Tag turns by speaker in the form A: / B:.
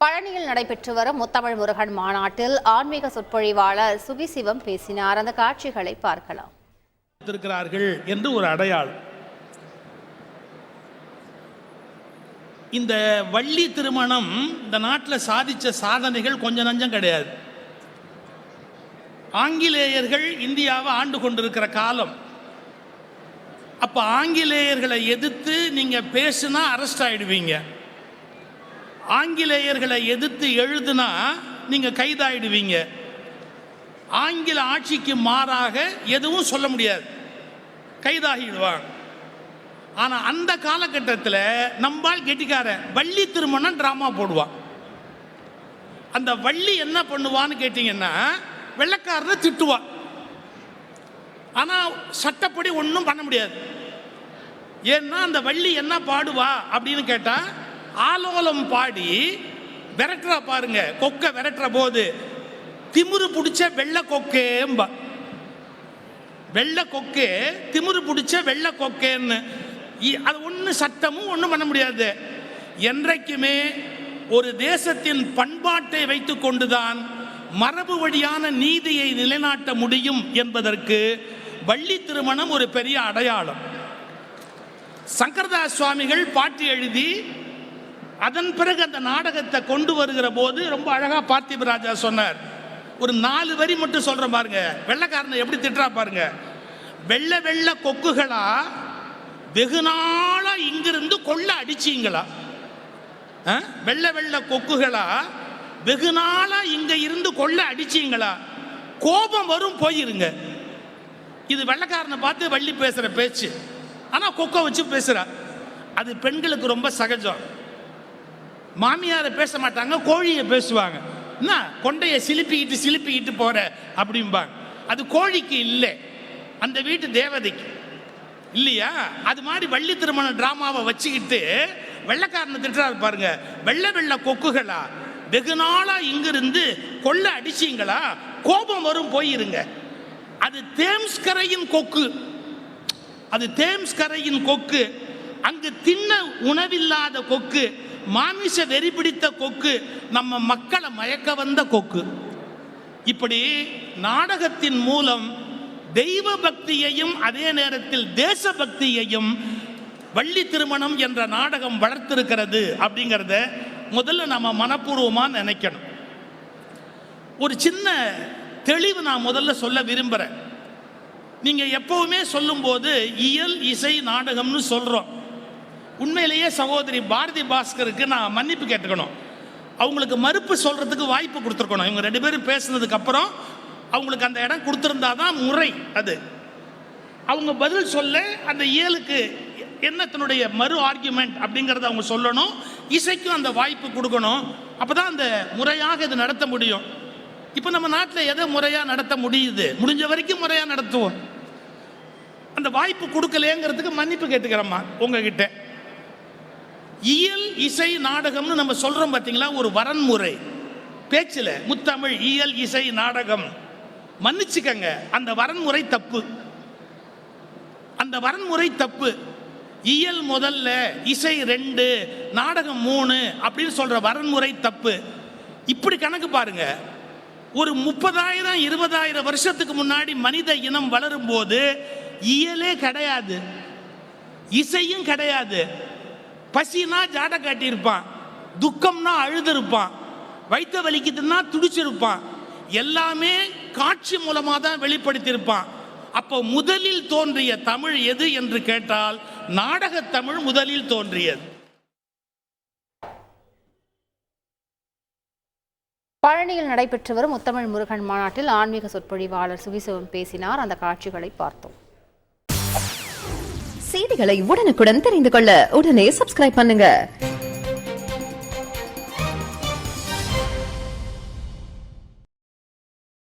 A: பழனியில் நடைபெற்று வரும் முத்தமிழ் முருகன் மாநாட்டில் ஆன்மீக சொற்பொழிவாளர் சுகிசிவம் பேசினார். அந்த காட்சிகளை பார்க்கலாம்.
B: என்று ஒரு அடையாளம். இந்த வள்ளி திருமணம் இந்த நாட்டில் சாதிச்ச சாதனைகள் கொஞ்சம் நஞ்சம் கிடையாது. ஆங்கிலேயர்கள் இந்தியாவை ஆண்டு கொண்டிருக்கிற காலம். அப்ப ஆங்கிலேயர்களை எதிர்த்து நீங்க பேசுனா அரெஸ்ட் ஆயிடுவீங்க. ஆங்கிலேயர்களை எதிர்த்து எழுதுனா நீங்க கைதாயிடுவீங்க. ஆங்கில ஆட்சிக்கு மாறாக எதுவும் சொல்ல முடியாது, கைதாகிடுவாங்க. ஆனா அந்த காலகட்டத்தில் நம்பால் கெட்டிக்கார வள்ளி திருமணம் டிராமா போடுவான். அந்த வள்ளி என்ன பண்ணுவான்னு கேட்டீங்கன்னா வெள்ளைக்காரனை திட்டுவான். ஆனா சட்டப்படி ஒன்றும் பண்ண முடியாது. ஏன்னா அந்த வள்ளி என்ன பாடுவா அப்படின்னு கேட்டா ஆலோலம் பாடி விரட்டுறா பாருங்க. கொக்க விரட்டுற போது திமிரு பிடிச்ச வெள்ளை கொக்கேம்பா. வெள்ளை கொக்கே திமிரு பிடிச்ச வெள்ளை கொக்கேன்னு. அது ஒன்றும் சட்டமும் ஒன்றும் பண்ண முடியாது. என்றைக்குமே ஒரு தேசத்தின் பண்பாட்டை வைத்து கொண்டுதான் மரபு வழியான நீதியை நிலைநாட்ட முடியும் என்பதற்கு வள்ளி திருமணம் ஒரு பெரிய அடையாளம். சங்கரதாஸ் சுவாமிகள் பாட்டு எழுதி அதன் பிறகு அந்த நாடகத்தை கொண்டு வருகிற போது ரொம்ப அழகா பார்த்திப ராஜா சொன்னார். ஒரு 4 வரி மட்டும் சொல்ற பாருங்க. வெள்ளைக்காரனை எப்படி திட்டுறா பாருங்க. வெள்ளை வெள்ளை கொக்குகளா வெகு நாளா இங்கிருந்து கொள்ள அடிச்சீங்களா? வெள்ளை வெள்ளை கொக்குகளா வெகு நாளா இங்க இருந்து கொள்ள அடிச்சீங்களா? கோபம் வரும் போயிருங்க. இது வெள்ளைக்காரனை பார்த்து வள்ளி பேசுற பேச்சு. ஆனா கொக்க வச்சு பேசுறா. அது பெண்களுக்கு ரொம்ப சகஜம். மாமியாரை பேச மாட்டாங்க, கோழியை பேசுவாங்க. என்ன கொண்டையை சிலிப்பிக்கிட்டு போற அப்படிம்பாங்க. அது கோழிக்கு இல்லை, அந்த வீட்டு தேவதைக்கு இல்லையா? அது மாதிரி வள்ளி திருமண டிராமாவை வச்சுக்கிட்டு வெள்ளைக்காரனை திட்டுறாரு பாருங்க. வெள்ளை வெள்ளை கொக்குகளா வெகு நாளா இங்கிருந்து கொள்ள அடிச்சீங்களா? கோபம் வரும் போயிருங்க. அது தேம்ஸ் கரையின் கொக்கு. அது தேம்ஸ் கரையின் கொக்கு. அங்கு தின்ன உணவில்லாத கொக்கு, மாமிச வெறி பிடித்த கொக்கு, நம்ம மக்களை மயக்க வந்த கொக்கு. இப்படி நாடகத்தின் மூலம் தெய்வ பக்தியையும் அதே நேரத்தில் தேச பக்தியையும் வள்ளி திருமணம் என்ற நாடகம் வளர்த்திருக்கிறது. அப்படிங்கிறத முதல்ல நம்ம மனப்பூர்வமாக நினைக்கணும். ஒரு சின்ன தெளிவு நான் முதல்ல சொல்ல விரும்புகிறேன். நீங்கள் எப்பவுமே சொல்லும்போது இயல் இசை நாடகம்னு சொல்கிறோம். உண்மையிலேயே சகோதரி பாரதி பாஸ்கருக்கு நான் மன்னிப்பு கேட்டுக்கணும். அவங்களுக்கு மறுப்பு சொல்கிறதுக்கு வாய்ப்பு கொடுத்துருக்கணும். இவங்க 2 பேரும் பேசுனதுக்கு அப்புறம் அவங்களுக்கு அந்த இடம் கொடுத்துருந்தா தான் முறை. அது அவங்க பதில் சொல்ல அந்த இயலுக்கு என்ன தன்னுடைய மறு ஆர்கியூமெண்ட் அப்படிங்கிறத அவங்க சொல்லணும். இசைக்கும் அந்த வாய்ப்பு கொடுக்கணும். அப்போ தான் அந்த முறையாக இது நடத்த முடியும். இப்போ நம்ம நாட்டில் எதை முறையாக நடத்த முடியுது, முடிஞ்ச வரைக்கும் முறையாக நடத்துவோம். அந்த வாய்ப்பு கொடுக்கலேங்கிறதுக்கு மன்னிப்பு கேட்டுக்கிறோம்மா உங்ககிட்ட. இயல் இசை நாடகம்னு நம்ம சொல்கிறோம் பார்த்தீங்களா, ஒரு வரன்முறை பேச்சில். முத்தமிழ் இயல் இசை நாடகம். மன்னிச்சுக்கங்க, அந்த வரன்முறை தப்பு. அந்த வரன்முறை தப்பு. இயல் முதல்ல, இசை 2, நாடகம் 3 அப்படின்னு சொல்ற வரன்முறை தப்பு. இப்படி கணக்கு பாருங்க. ஒரு 30,000 20,000 வருஷத்துக்கு முன்னாடி மனித இனம் வளரும் போது இயலே கிடையாது, இசையும் கிடையாது. பசினா ஜாட காட்டியிருப்பான், துக்கம்னா அழுதுருப்பான், வயிற்று வலிக்குதுன்னா துடிச்சிருப்பான். எல்லாமே காட்சி மூலமாக தான் வெளிப்படுத்தியிருப்பான். அப்போ முதலில் தோன்றிய தமிழ் எது என்று கேட்டால் நாடக தமிழ் முதலில் தோன்றியது.
A: பழனியில் நடைபெற்று வரும் முத்தமிழ் முருகன் மாநாட்டில் ஆன்மீக சொற்பொழிவாளர் சுகிசிவம் பேசினார். அந்த காட்சிகளை பார்த்தோம்.
C: செய்திகளை உடனுக்குடன் தெரிந்து கொள்ள உடனே சப்ஸ்கிரைப் பண்ணுங்க.